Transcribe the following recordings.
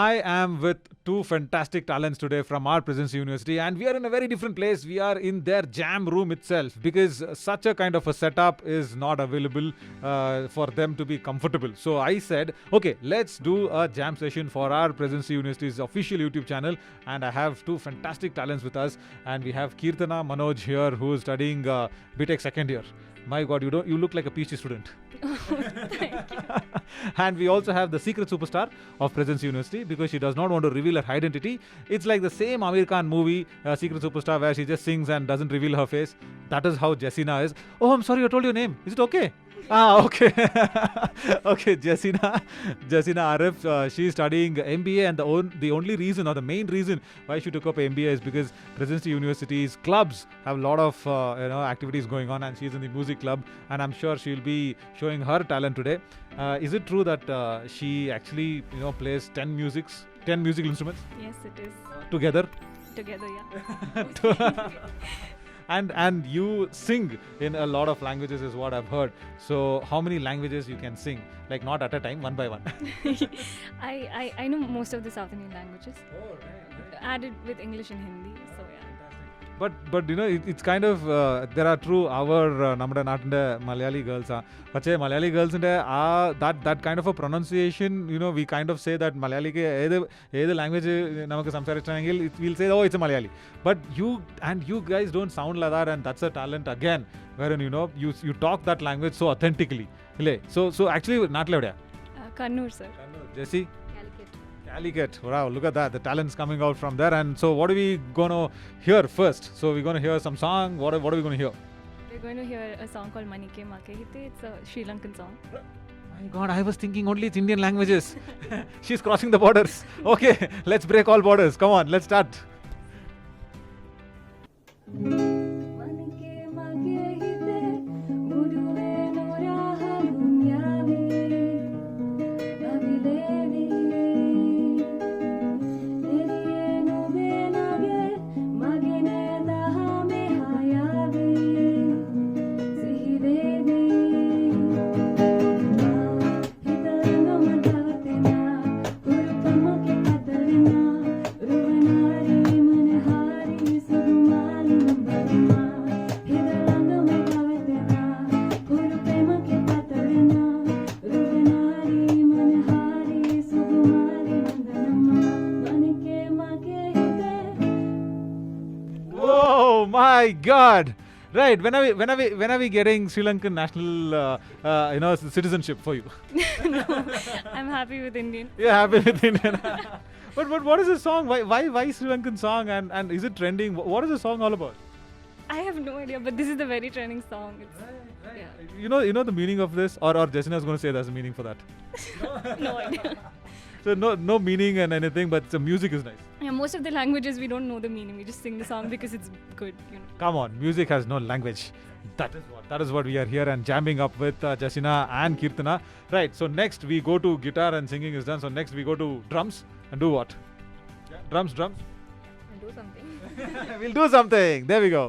I am with two fantastic talents today from our Presidency University, and we are in a very different place. We are in their jam room itself because such a kind of a setup is not available for them to be comfortable. So I said, okay, let's do a jam session for our Presidency University's official YouTube channel, and I have two fantastic talents with us, and we have Keerthana Manoj here, who is studying BTech second year. My God, you look like a PhD student. Thank you. And we also have the secret superstar of Presidency University because she does not want to reveal her identity. It's like the same Amir Khan movie, Secret Superstar, where she just sings and doesn't reveal her face. That is how Jaseena is. Oh, I'm sorry, I told your name. Is it okay? Okay. Okay, Jaseena Arif, she's studying MBA, and the only reason or the main reason why she took up MBA is because Presidency University's clubs have a lot of activities going on, and she's in the music club, and I'm sure she'll be showing her talent today. Is it true that she actually plays 10 musical instruments? Yes, it is. Together, yeah. and you sing in a lot of languages is what I've heard. So how many languages you can sing? Like not at a time, one by one. I know most of the South Indian languages. Oh, right. Added with English and Hindi. So yeah. But it's kind of there are true our നമ്മുടെ നാട്ടിൻ്റെ Malayali girls പക്ഷേ Malayali ഗേൾസിൻ്റെ that kind of a pronunciation, we kind of say that മലയാളിക്ക് ഏത് language നമുക്ക് സംസാരിച്ചിട്ടുണ്ടെങ്കിൽ we'll say, oh, it's a Malayali. But you guys don't sound like that, and that's a talent again, wherein you talk that language so authentically. So actually നാട്ടിലെവിടെയാ? Kannur, sir. Jesse? Calicut. Wow, look at that. The talent's coming out from there. And so what are we going to hear first? So we're going to hear some song. What are we going to hear? We're going to hear a song called Manike Makehite. It's a Sri Lankan song. My God, I was thinking only it's Indian languages. She's crossing the borders. Okay, let's break all borders. Come on, let's start. My God! Right, when are we getting Sri Lankan national citizenship for you? No, I'm happy with Indian. You're happy with Indian. But what is the song? Why Sri Lankan song, and is it trending? What is the song all about? I have no idea, but this is the very trending song. It's, Right. yeah. You know the meaning of this, or Jaseena is going to say there's a meaning for that. No idea. So no meaning and anything, but the music is nice. Yeah, most of the languages we don't know the meaning. We just sing the song because it's good. Come on, music has no language. That is what we are here and jamming up with Jaseena and Keerthana. Right, so next we go to guitar and singing is done. So next we go to drums and do what? Yeah. Drums. And do something. We'll do something. There we go.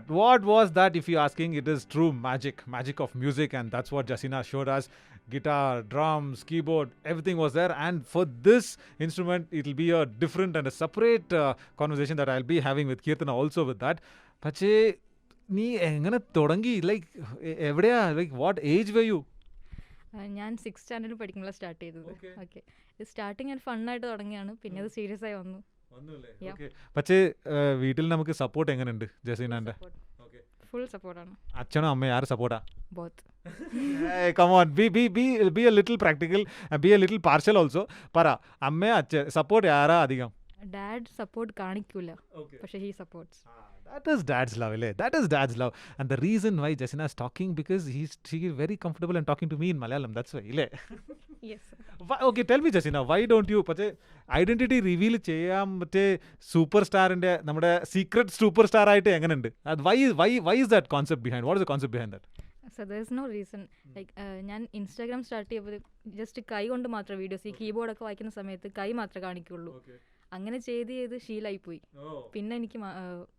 What was that? If you're asking, it is true magic of music, and that's what Jaseena showed us. Guitar, drums, keyboard, everything was there. And for this instrument, it'll be a different and a separate conversation that I'll be having with Keerthana also with that. പക്ഷേ നീ എങ്ങനെ തുടങ്ങി? എവിടെയാ? What age were you? ഞാൻ 6th സ്റ്റാൻഡേർഡിൽ പഠിക്കുമ്പോൾ start ചെയ്തത്. Okay, starting ഫണ്ണായിട്ട് തുടങ്ങിയാണ്, പിന്നെ അത് സീരിയസ് ആയി വന്നു. പക്ഷേ വീട്ടിൽ നമുക്ക് സപ്പോർട്ട് എങ്ങനെയുണ്ട് ജസീനാന്റെ? ഫുൾ സപ്പോർട്ടാണ്. അച്ഛനും അമ്മയും ആര് സപ്പോർട്ടാ? Both. Come on, be a little practical and be a little partial also. പറ, അമ്മ അച്ഛൻ സപ്പോർട്ട് ആരാ അധികം? ഡാഡ് സപ്പോർട്ട് കാണിക്കൂല, പക്ഷേ he supports. That is dad's love, ile. That is dad's love. And the reason why Jaseena is talking, because she is very comfortable and talking to me in Malayalam. That's why, ile. Yes. Okay, tell me Jaseena, why don't you പക്ഷേ identity reveal ചെയ്യാൻ മറ്റേ super സ്റ്റാറിന്റെ നമ്മുടെ secret super star ആയിട്ട് എങ്ങനെയുണ്ട്? why is that concept behind? What is the concept behind that? So there is no reason. ഞാൻ Instagram start ചെയ്തപ്പോൾ just കൈ കൊണ്ട് മാത്രം വീഡിയോസ്, ഈ കീബോർഡൊക്കെ വായിക്കുന്ന സമയത്ത് കൈ മാത്രമേ കാണിക്കുള്ളൂ. അങ്ങനെ ചെയ്ത് ശീലമായി പോയി. പിന്നെ എനിക്ക്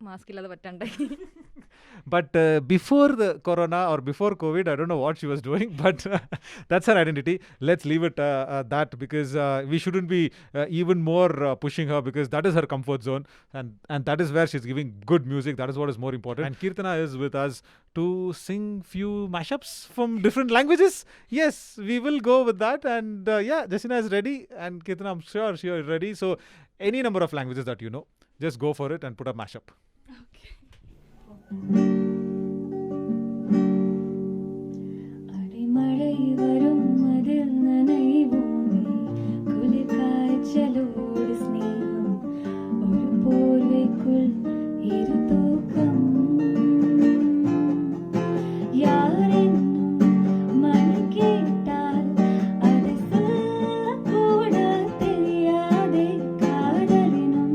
മാസ്ക് ഇല്ലാതെ പറ്റണ്ടായി. But before the corona or before COVID, I don't know what she was doing, but that's her identity. Let's leave it that, because we shouldn't be even more pushing her, because that is her comfort zone, and that is where she's giving good music. That is what is more important. And Keerthana is with us to sing few mashups from different languages. Yes, we will go with that. And Jaseena is ready, and Keerthana, I'm sure she is ready. So any number of languages that you know, just go for it and put a mashup. Okay. അടിമഴை വരും അതിൽ നനയുമേ കുളിർ കാഴ്ചലോട് സ്നേഹം ഒരു പോർവയ്ക്കുൾ ഇരു തൂക്കം യാരെന്നും മണി കേട്ടാൽ അത് കൂട தெரியாതെ കാടലിനും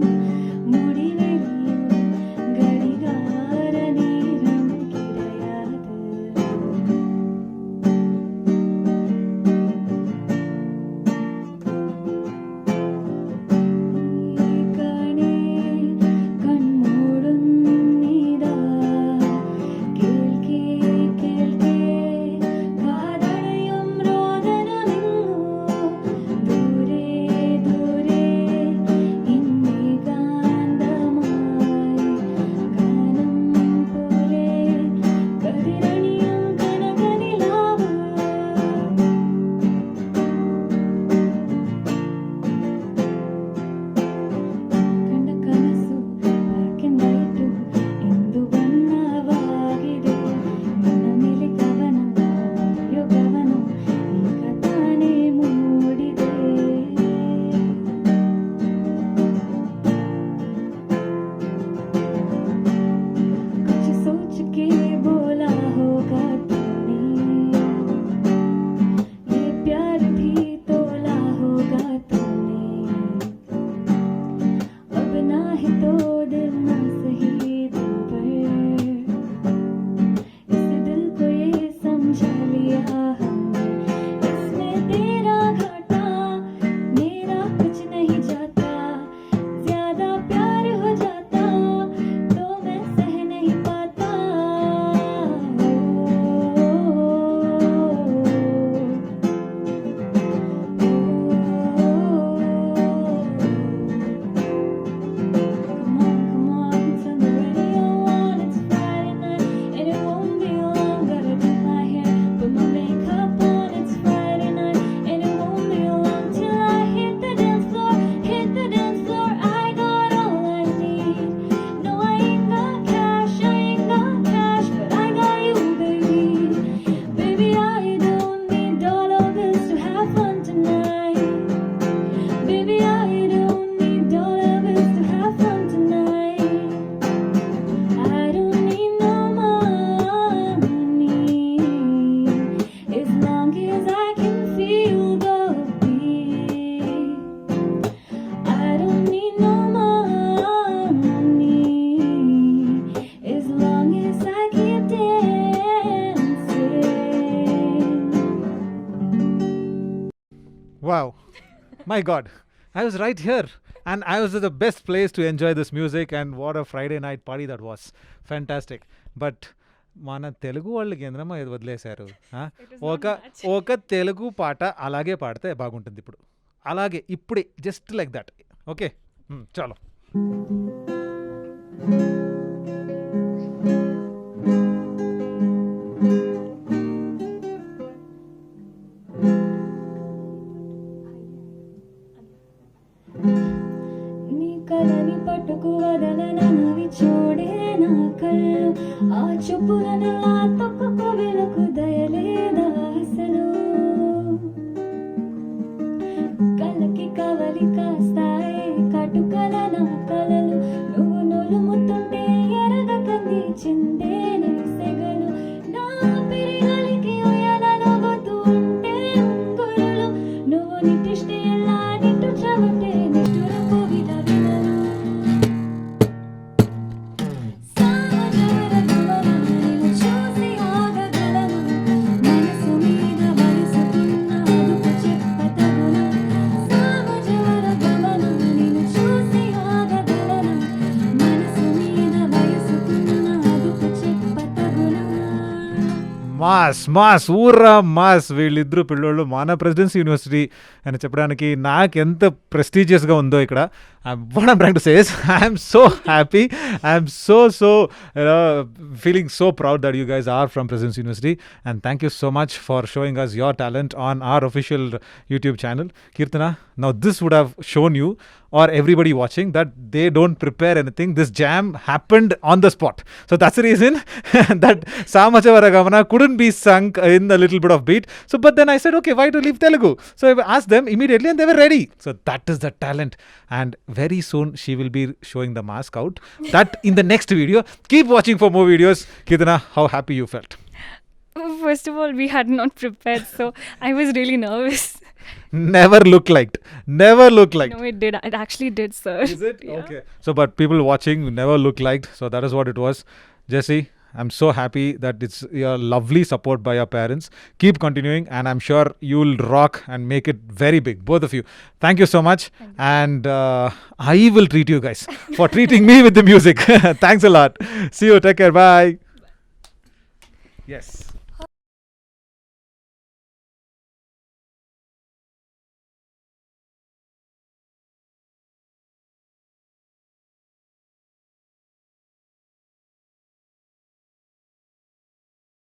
മുടിവെളിയിൽ ഘടികാരം Wow. My God. I was right here. And I was at the best place to enjoy this music. And what a Friday night party that was. Fantastic. But మన తెలుగు వాళ్ళకి ఏంద్రమ్మా ఇది వదిలేశారు ఒక తెలుగు పాట అలాగే పాడితే బాగుంటుంది ఇప్పుడు అలాగే ఇప్పుడే జస్ట్ లైక్ దట్ ఓకే చాలు నీ కలని పట్టుకు వదలనవి చూడే నా కళ్ళు ఆ చూపులను ఆ తొక్కకు వెలుగు దయలేదా అసలు కళ్ళకి కవలి కాస్తాయి కటుకల నా కలలు నువ్వు నులుముతుంటే ఎరగ కంది చిందేనే సెగలు నా పిరిగలికి ఉయ్యాలలో గొత్తు ఉంటే ఉంగురులు నువ్వు నిట్టిష్టి ఎలా నిట్టు చవంటే నిష్ఠురపు విలవిలలు సామజవర గమనాన్ని చూసి ఆగగలను మనసు మీద వయసుకున్న అదుపు చెప్పతగునా సామజవర గమనాన్ని చూసి ఆగగలను మనసు మీద వయసుకున్న అదుపు చెప్పతగునా మాస్ ఊర్రా మాస్ వీళ్ళిద్దరు పిల్లోళ్ళు మన ప్రెసిడెన్సీ యూనివర్సిటీ అని చెప్పడానికి నాకు ఎంత ప్రెస్టీజియస్గా ఉందో ఇక్కడ what I'm trying to say is I'm so happy I'm so feeling so proud that you guys are from Presidency University and thank you so much for showing us your talent on our official YouTube channel. Keerthana, now this would have shown you or everybody watching that they don't prepare anything. This jam happened on the spot. So that's the reason that Samachavara Gamana couldn't be sung in a little bit of beat. So but then I said, okay, why to leave Telugu? So I asked them immediately and they were ready. So that is the talent. And very soon she will be showing the mask out. That in the next video. Keep watching for more videos. Keerthana, how happy you felt? First of all, we had not prepared, so I was really nervous. Never look liked. Never look liked. No, it did. It actually did, sir. Is it? Yeah. Okay. So, but people watching never look liked. So that is what it was. Jesse, I'm so happy that it's your lovely support by your parents. Keep continuing, and I'm sure you'll rock and make it very big, both of you. Thank you so much. And I will treat you guys for treating me with the music. Thanks a lot. See you. Take care. Bye. Yes.